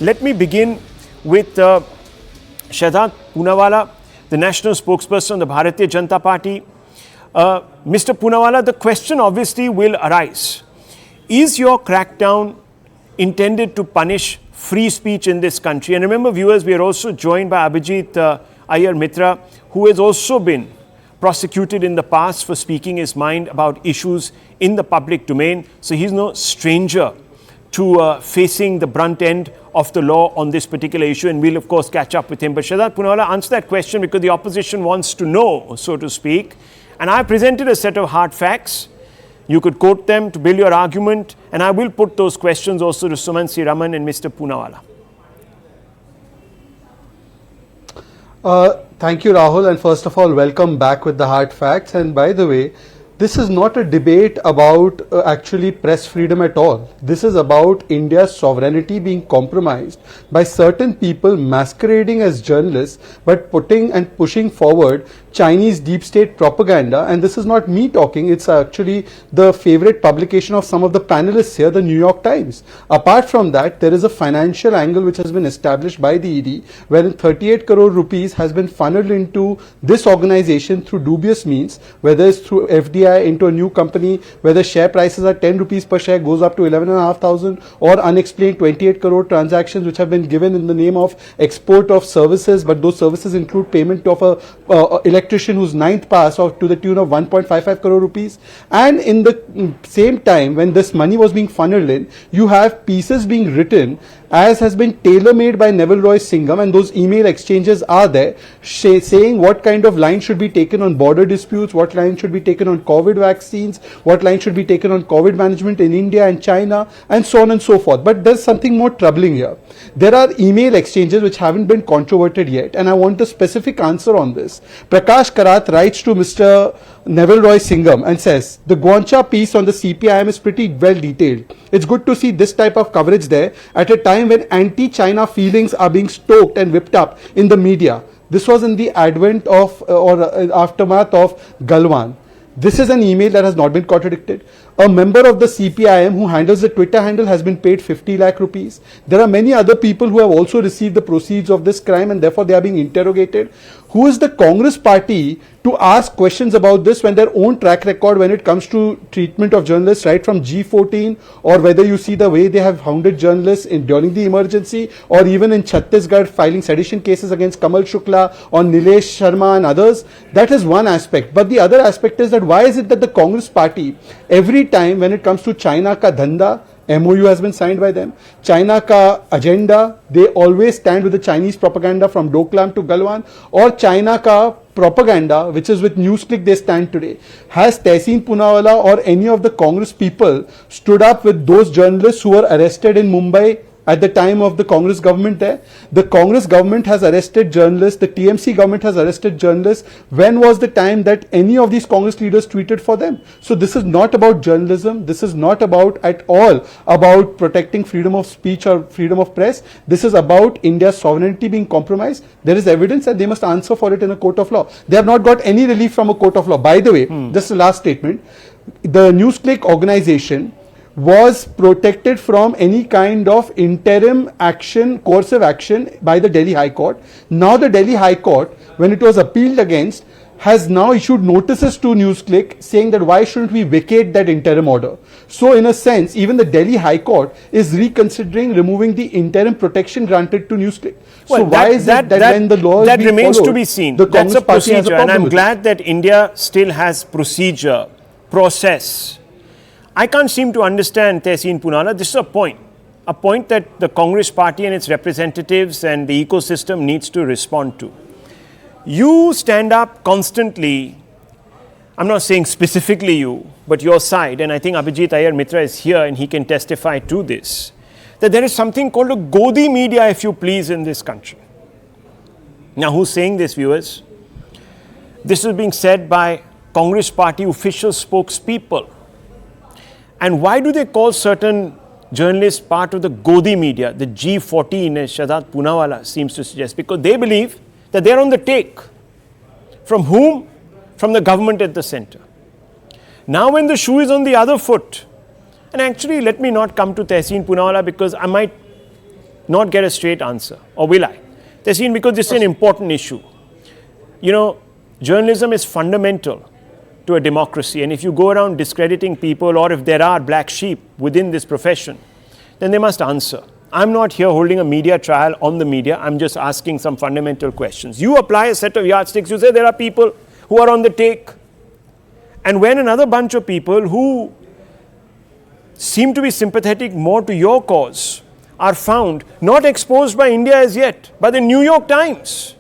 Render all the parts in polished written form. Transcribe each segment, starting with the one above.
Let me begin with Shehzad Poonawalla, the national spokesperson of the Bharatiya Janata Party. Mr. Poonawalla, the question obviously will arise. Is your crackdown intended to punish free speech in this country? And remember, viewers, we are also joined by Abhijit Iyer Mitra, who has also been prosecuted in the past for speaking his mind about issues in the public domain. So he's no stranger to facing the brunt end of the law on this particular issue, and we'll of course catch up with him. But Shehzad Poonawalla, answer that question because the opposition wants to know, so to speak. And I presented a set of hard facts. You could quote them to build your argument, and I will put those questions also to Sumansi Raman and Mr. Poonawalla. Thank you, Rahul, and first of all, welcome back with the hard facts. And by the way, this is not a debate about actually press freedom at all. This is about India's sovereignty being compromised by certain people masquerading as journalists but putting and pushing forward Chinese deep state propaganda. And this is not me talking, it's actually the favorite publication of some of the panelists here, the New York Times. Apart from that, there is a financial angle which has been established by the ED, wherein 38 crore rupees has been funneled into this organization through dubious means, whether it's through FDI into a new company, whether share prices are 10 rupees per share goes up to 11,500, or unexplained 28 crore transactions which have been given in the name of export of services, but those services include payment of a electrician whose ninth pass or to the tune of 1.55 crore rupees. And in the same time, when this money was being funneled in, you have pieces being written as has been tailor-made by Neville Roy Singham, and those email exchanges are there saying what kind of line should be taken on border disputes, what line should be taken on COVID vaccines, what line should be taken on COVID management in India and China, and so on and so forth. But there's something more troubling here. There are email exchanges which haven't been controverted yet, and I want a specific answer on this. Prakash Karat writes to Mr. Neville Roy Singham and says, the Guancha piece on the CPIM is pretty well detailed. It's good to see this type of coverage there at a time when anti-China feelings are being stoked and whipped up in the media. This was in the advent of or aftermath of Galwan. This is an email that has not been contradicted. A member of the CPIM who handles the Twitter handle has been paid 50 lakh rupees. There are many other people who have also received the proceeds of this crime, and therefore they are being interrogated. Who is the Congress party to ask questions about this when their own track record when it comes to treatment of journalists, right from G14, or whether you see the way they have hounded journalists during the emergency, or even in Chhattisgarh filing sedition cases against Kamal Shukla, on Nilesh Sharma and others. That is one aspect. But the other aspect is that why is it that the Congress party, every time when it comes to China ka dhanda, MOU has been signed by them, China ka agenda, they always stand with the Chinese propaganda from Doklam to Galwan, or China ka propaganda, which is with Newsclick they stand today. Has Tehseen Poonawalla or any of the Congress people stood up with those journalists who were arrested in Mumbai at the time of the Congress government there? The Congress government has arrested journalists, the TMC government has arrested journalists. When was the time that any of these Congress leaders tweeted for them? So this is not about journalism, this is not about at all about protecting freedom of speech or freedom of press. This is about India's sovereignty being compromised. There is evidence that they must answer for it in a court of law. They have not got any relief from a court of law. By the way, just the last statement, the Newsclick organization was protected from any kind of interim action, coercive action by the Delhi High Court. Now the Delhi High Court, when it was appealed against, has now issued notices to Newsclick saying that why shouldn't we vacate that interim order. So in a sense, even the Delhi High Court is reconsidering removing the interim protection granted to Newsclick. Well, so why is it that when the law is that being remains followed, to be seen. The That's a Congress party has a procedure, and problem I'm with glad that India still has procedure, process. I can't seem to understand, Tehseen Poonawalla. This is a point that the Congress party and its representatives and the ecosystem needs to respond to. You stand up constantly, I'm not saying specifically you, but your side, and I think Abhijit Iyer Mitra is here and he can testify to this, that there is something called a Godi media, if you please, in this country. Now, who's saying this, viewers? This is being said by Congress party official spokespeople. And why do they call certain journalists part of the Godi media, the G14, as Shehzad Poonawalla seems to suggest? Because they believe that they're on the take. From whom? From the government at the center. Now when the shoe is on the other foot, and actually let me not come to Tehseen Poonawalla because I might not get a straight answer? Or will I? Tehseen, because this is an important issue. You know, journalism is fundamental to a democracy, and if you go around discrediting people, or if there are black sheep within this profession, then they must answer. I'm not here holding a media trial on the media. I'm just asking some fundamental questions. You apply a set of yardsticks. You say there are people who are on the take. And when another bunch of people who seem to be sympathetic more to your cause are found not exposed by India as yet, by the New York Times,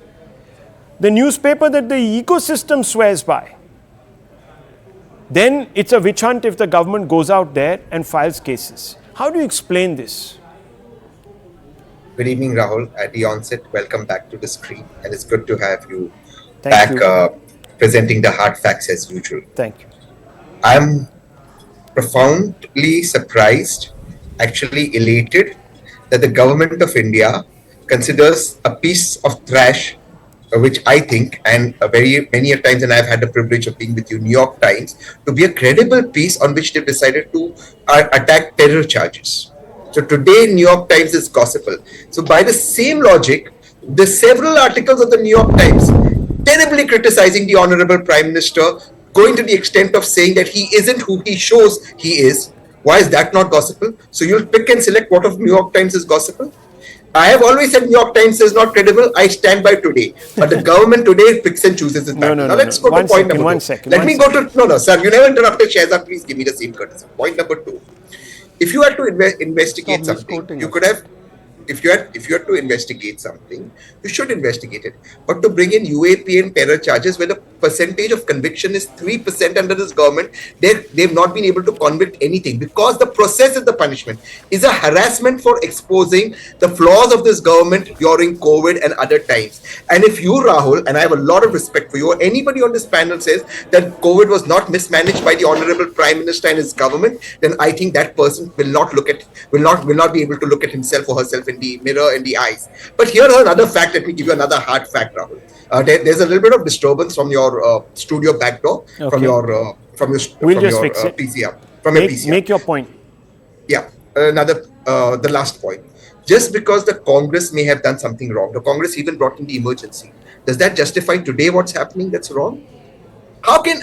the newspaper that the ecosystem swears by, then it's a witch hunt if the government goes out there and files cases. How do you explain this? Good evening, Rahul. At the onset, welcome back to the screen, and it's good to have you Thank back presenting the hard facts as usual. Thank you. I'm profoundly surprised, actually elated, that the government of India considers a piece of trash, which I think, and very many a times, and I've had the privilege of being with you, New York Times, to be a credible piece on which they've decided to attack terror charges. So today, New York Times is gospel. So by the same logic, the several articles of the New York Times terribly criticizing the Honorable Prime Minister, going to the extent of saying that he isn't who he shows he is. Why is that not gospel? So you'll pick and select what of New York Times is gospel? I have always said New York Times is not credible. I stand by today. But the government today picks and chooses its battle. Now let's go to point number 2. Let me go to... No, sir. You never interrupted Shehzad. Please give me the same courtesy. Point number 2. If you had to investigate something, you could have... If you had to investigate something, you should investigate it. But to bring in UAP and terror charges when the percentage of conviction is 3% under this government, they've not been able to convict anything because the process is the punishment. Is a harassment for exposing the flaws of this government during COVID and other times. And if you, Rahul, and I have a lot of respect for you, or anybody on this panel says that COVID was not mismanaged by the Honorable Prime Minister and his government, then I think that person will not be able to look at himself or herself in the mirror in the eyes. But here's another fact. Let me give you another hard fact, Rahul. There's a little bit of disturbance from your studio back door, from your PCR. Make your point. Yeah, the last point. Just because the Congress may have done something wrong, the Congress even brought in the emergency. Does that justify today what's happening that's wrong? How can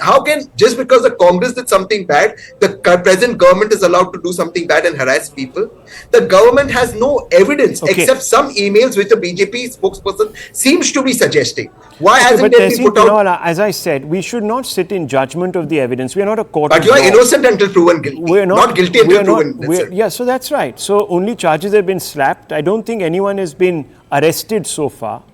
just because the Congress did something bad, the present government is allowed to do something bad and harass people? The government has no evidence except some emails which the BJP spokesperson seems to be suggesting. Why hasn't it been put out? As I said, we should not sit in judgment of the evidence. We are not a court. But you are innocent until proven guilty. We are not guilty until proven innocent. Yeah, so that's right. So only charges have been slapped. I don't think anyone has been arrested so far.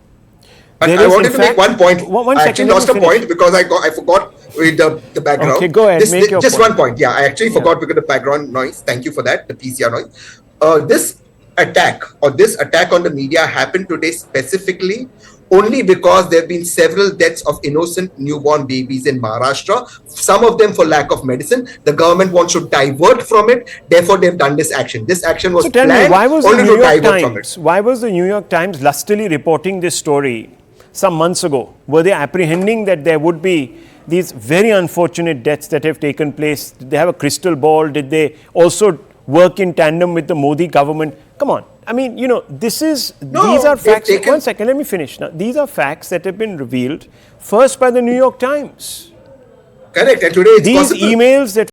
I wanted to make one point. I actually lost a point because I forgot with the background. Okay, go ahead. Make your just point. 1 point. Yeah, I actually forgot because of the background noise. Thank you for that, the PCR noise. This attack on the media happened today specifically only because there have been several deaths of innocent newborn babies in Maharashtra, some of them for lack of medicine. The government wants to divert from it, therefore they've done this action. This action was planned only to divert from it. Why was the New York Times lustily reporting this story some months ago? Were they apprehending that there would be these very unfortunate deaths that have taken place? Did they have a crystal ball? Did they also work in tandem with the Modi government? Come on. I mean, these are facts. 1 second, let me finish. Now, these are facts that have been revealed first by the New York Times. Correct. And today it's these possible. Emails that